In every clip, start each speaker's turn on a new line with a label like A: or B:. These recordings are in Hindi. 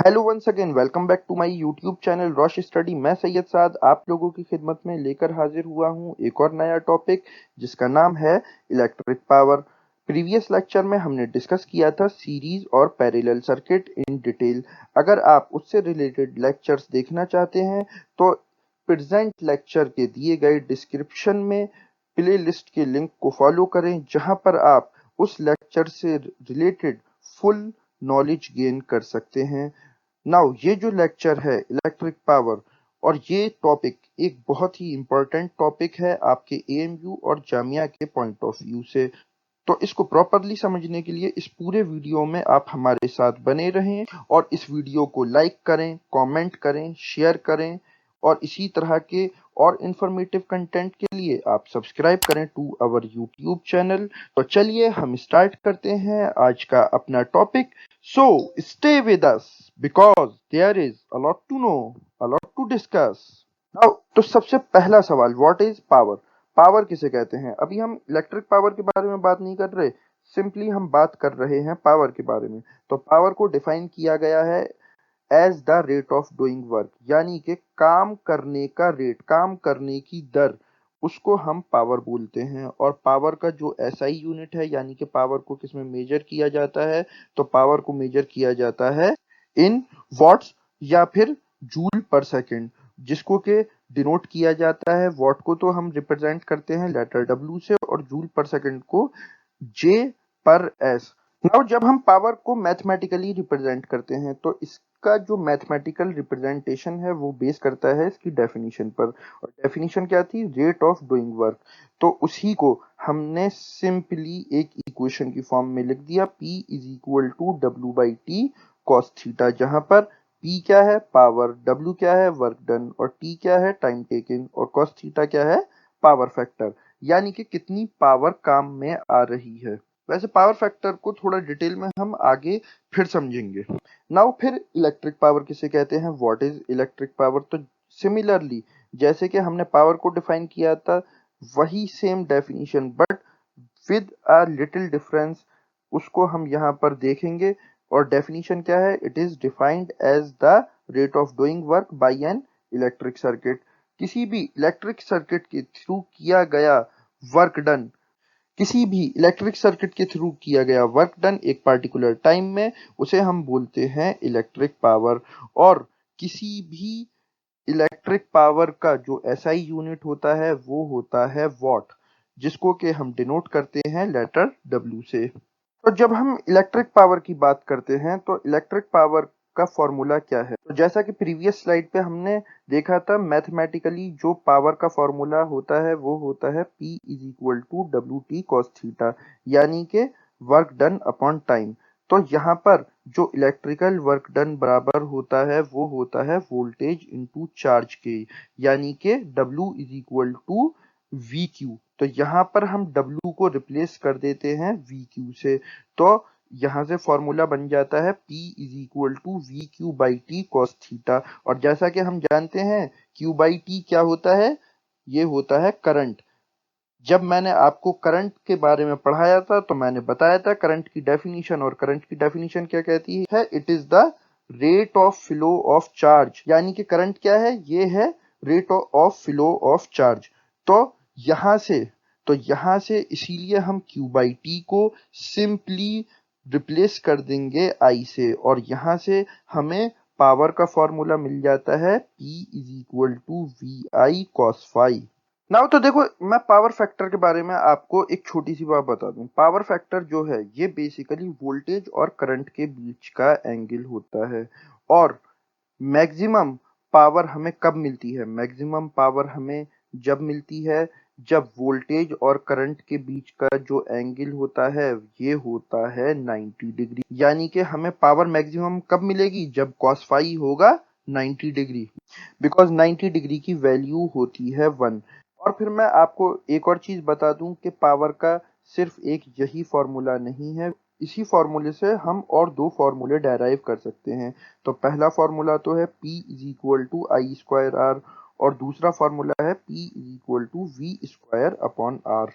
A: Hello once again welcome back to my YouTube channel Rosh study. मैं सैयद साद आप लोगों की खिदमत में लेकर हाजिर हुआ हूं एक और नया टॉपिक जिसका नाम है इलेक्ट्रिक पावर। प्रीवियस लेक्चर में हमने डिस्कस किया था सीरीज और पैरेलल सर्किट इन डिटेल। अगर आप उससे रिलेटेड लेक्चर्स देखना चाहते हैं तो प्रेजेंट लेक्चर के दिए गए डिस्क्रिप्शन में प्ले लिस्ट के लिंक को फॉलो करें जहां पर आप उस लेक्चर से रिलेटेड फुल नॉलेज गेन कर सकते हैं। नाउ ये जो लेक्चर है इलेक्ट्रिक पावर और ये टॉपिक एक बहुत ही इम्पोर्टेंट टॉपिक है आपके एएमयू और जामिया के पॉइंट ऑफ व्यू से। तो इसको प्रॉपरली समझने के लिए इस पूरे वीडियो में आप हमारे साथ बने रहें और इस वीडियो को लाइक करें, कमेंट करें, शेयर करें और इसी तरह के और इंफॉर्मेटिव कंटेंट के लिए आप सब्सक्राइब करें टू अवर यूट्यूब चैनल। तो चलिए हम स्टार्ट करते हैं आज का अपना topic. So stay with us because there is a lot to know, a lot to discuss. Now तो सबसे पहला सवाल, व्हाट इज पावर? पावर किसे कहते हैं? अभी हम इलेक्ट्रिक पावर के बारे में बात नहीं कर रहे, सिंपली हम बात कर रहे हैं पावर के बारे में। तो पावर को डिफाइन किया गया है as the rate of doing work, यानी कि काम करने का रेट, काम करने की दर, उसको हम पावर बोलते हैं। और पावर का जो एसआई यूनिट है, यानी कि पावर को किसमें मेजर किया जाता है, तो पावर को मेजर किया जाता है इन वॉट्स या फिर जूल पर सेकेंड, जिसको के डिनोट किया जाता है। वॉट को तो हम रिप्रेजेंट करते हैं लेटर डब्ल्यू से और जूल पर सेकेंड को जे पर एस। नाउ जब हम पावर को मैथमेटिकली रिप्रेजेंट करते हैं तो इसका जो मैथमेटिकल रिप्रेजेंटेशन है वो बेस करता है इसकी डेफिनेशन पर। और डेफिनेशन क्या थी? Rate of doing work. तो उसी को हमने सिंपली एक इक्वेशन की फॉर्म में लिख दिया, P is equal to W by T cos theta, जहां पर P क्या है? पावर, W क्या है? वर्क डन, और T क्या है? टाइम टेकिंग, और कॉस थीटा क्या है? पावर फैक्टर, यानी कि कितनी पावर काम में आ रही है। वैसे पावर फैक्टर को थोड़ा डिटेल में हम आगे फिर समझेंगे। नाउ फिर इलेक्ट्रिक पावर किसे कहते हैं? What is electric power? तो सिमिलरली जैसे कि हमने पावर को डिफाइन किया था, वही same definition but with a little difference, उसको हम यहाँ पर देखेंगे। और डेफिनेशन क्या है? It is defined as the rate of doing work by an electric circuit. किसी भी इलेक्ट्रिक सर्किट के थ्रू किया गया वर्क डन, किसी भी इलेक्ट्रिक सर्किट के थ्रू किया गया वर्क डन एक पार्टिकुलर टाइम में, उसे हम बोलते हैं इलेक्ट्रिक पावर। और किसी भी इलेक्ट्रिक पावर का जो एसआई यूनिट होता है वो होता है वॉट, जिसको कि हम डिनोट करते हैं लेटर डब्ल्यू से। तो जब हम इलेक्ट्रिक पावर की बात करते हैं तो इलेक्ट्रिक पावर का फॉर्मूला क्या है? तो जैसा कि प्रीवियस स्लाइड पे हमने देखा था, मैथमेटिकली जो पावर का फॉर्मूला होता है वो होता है P is equal to W T cos theta, यानी कि वर्क डन अपॉन टाइम। तो यहाँ पर जो इलेक्ट्रिकल वर्क डन बराबर होता है वो होता है वोल्टेज इनटू चार्ज के, यानी कि W is equal to V Q. तो यहाँ पर हम W को रिप्लेस कर देते हैं वी क्यू से। तो यहाँ से फॉर्मूला बन जाता है P is equal to V Q by T cos theta. और जैसा कि हम जानते हैं Q बाई टी क्या होता है? ये होता है करंट। जब मैंने आपको करंट के बारे में पढ़ाया था तो मैंने बताया था करंट की डेफिनेशन, और करंट की डेफिनेशन क्या कहती है? It is the rate of flow of charge, यानी कि करंट क्या है? ये है rate of flow of charge. तो यहां से यहां से इसीलिए हम Q बाई टी को सिंपली रिप्लेस कर देंगे I से, और यहां से हमें पावर का फॉर्मूला मिल जाता है P is equal to V I cos phi. Now तो देखो, मैं पावर फैक्टर के बारे में आपको एक छोटी सी बात बता दूं। पावर फैक्टर जो है ये बेसिकली वोल्टेज और करंट के बीच का एंगल होता है। और मैक्सिमम पावर हमें कब मिलती है? मैक्सिमम पावर हमें जब मिलती है जब वोल्टेज और करंट के बीच का जो एंगल होता है ये होता है 90 डिग्री। यानी कि हमें पावर मैक्सिमम कब मिलेगी? जब cos फाई होगा 90 डिग्री, बिकॉज 90 डिग्री की वैल्यू होती है 1। और फिर मैं आपको एक और चीज बता दूं कि पावर का सिर्फ एक यही फॉर्मूला नहीं है, इसी फॉर्मूले से हम और दो फॉर्मूले डेराइव कर सकते हैं। तो पहला फॉर्मूला तो है P is equal to I square R, और दूसरा फॉर्मूला है P is equal to V square upon R.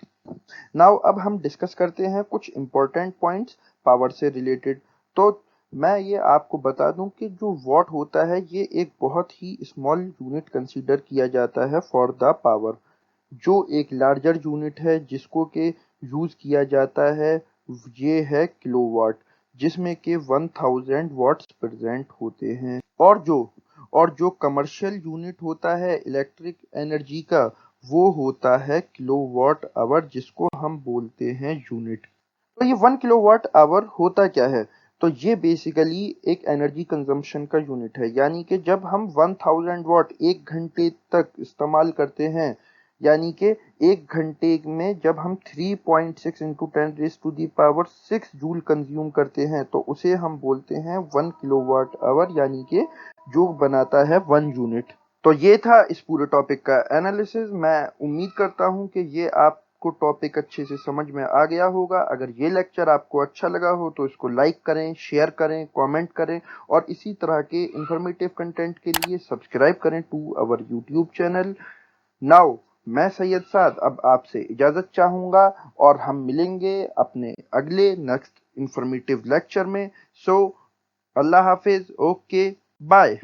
A: Now अब हम डिस्कस करते हैं कुछ इंपॉर्टेंट पॉइंट्स पावर से रिलेटेड। तो मैं ये आपको बता दूं कि जो वॉट होता है ये एक बहुत ही स्मॉल यूनिट कंसीडर किया जाता है फॉर द पावर। जो एक लार्जर यूनिट है जिसको के यूज किया जाता है ये है किलोवाट, जिसमें के 1000 वॉट्स प्रेजेंट होते हैं। और जो कमर्शियल यूनिट होता है इलेक्ट्रिक एनर्जी का वो होता है किलोवाट आवर, जिसको हम बोलते हैं यूनिट। तो ये 1 किलोवाट आवर होता क्या है? तो ये बेसिकली एक एनर्जी कंजम्पशन का यूनिट है, यानी कि जब हम 1000 वॉट 1 घंटे तक इस्तेमाल करते हैं, यानी कि 1 घंटे में जब हम 3.6 into 10 raise to the power 6 joule consume करते हैं तो उसे हम बोलते हैं 1 किलोवाट आवर, यानी कि जो बनाता है 1 यूनिट। तो ये था इस पूरे टॉपिक का एनालिसिस। मैं उम्मीद करता हूँ कि ये आपको टॉपिक अच्छे से समझ में आ गया होगा। अगर ये लेक्चर आपको अच्छा लगा हो तो इसको लाइक करें, शेयर करें, कमेंट करें और इसी तरह के इंफॉर्मेटिव कंटेंट के लिए सब्सक्राइब करें to our YouTube channel. Now मैं सैयद साद अब आपसे इजाज़त चाहूँगा और हम मिलेंगे अपने अगले नेक्स्ट इंफॉर्मेटिव लेक्चर में। सो अल्लाह हाफिज़, ओके, बाय।